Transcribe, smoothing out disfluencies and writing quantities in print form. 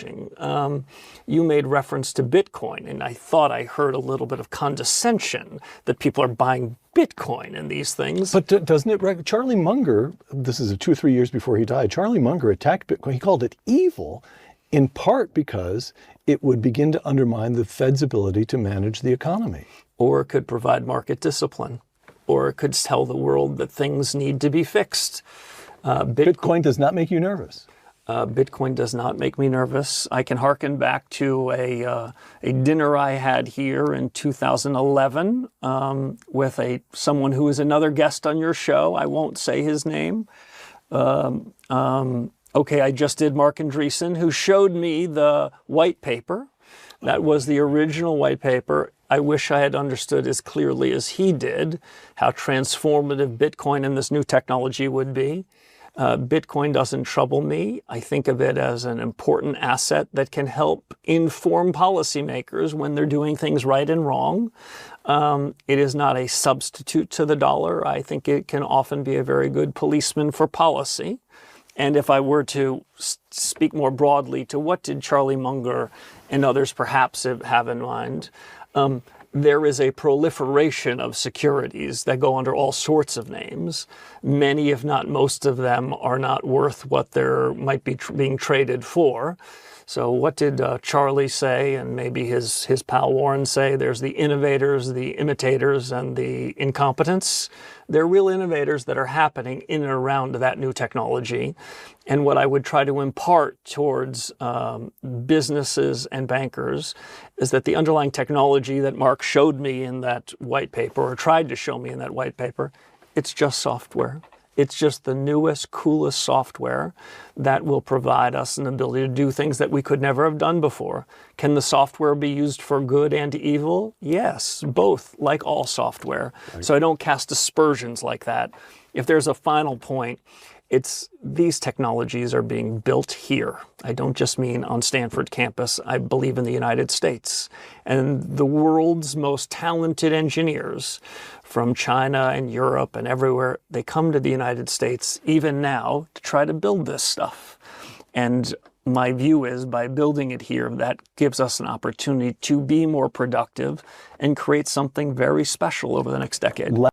challenging. You made reference to Bitcoin, and I thought I heard a little bit of condescension that people are buying Bitcoin and these things. But doesn't it, Charlie Munger, this is 2 or 3 years before he died, Charlie Munger attacked Bitcoin. He called it evil, in part because it would begin to undermine the Fed's ability to manage the economy. Or it could provide market discipline. Or it could tell the world that things need to be fixed. Bitcoin does not make you nervous. Bitcoin does not make me nervous. I can hearken back to a dinner I had here in 2011 with someone who is another guest on your show. I won't say his name. Okay, I just did Mark Andreessen, who showed me the white paper. That was the original white paper. I wish I had understood as clearly as he did how transformative Bitcoin and this new technology would be. Bitcoin doesn't trouble me. I think of it as an important asset that can help inform policymakers when they're doing things right and wrong. It is not a substitute to the dollar. I think it can often be a very good policeman for policy. And if I were to speak more broadly to what did Charlie Munger and others perhaps have in mind, there is a proliferation of securities that go under all sorts of names. Many, if not most of them, are not worth what they might be being traded for. So what did Charlie say, and maybe his pal Warren say? There's the innovators, the imitators, and the incompetents. They're real innovators that are happening in and around that new technology. And what I would try to impart towards businesses and bankers is that the underlying technology that Mark showed me in that white paper, or tried to show me in that white paper, it's just software. It's just the newest, coolest software that will provide us an ability to do things that we could never have done before. Can the software be used for good and evil? Yes, both, like all software. Right. So I don't cast aspersions like that. If there's a final point, it's these technologies are being built here. I don't just mean on Stanford campus. I believe in the United States. And the world's most talented engineers from China and Europe and everywhere, they come to the United States even now to try to build this stuff. And my view is by building it here, that gives us an opportunity to be more productive and create something very special over the next decade.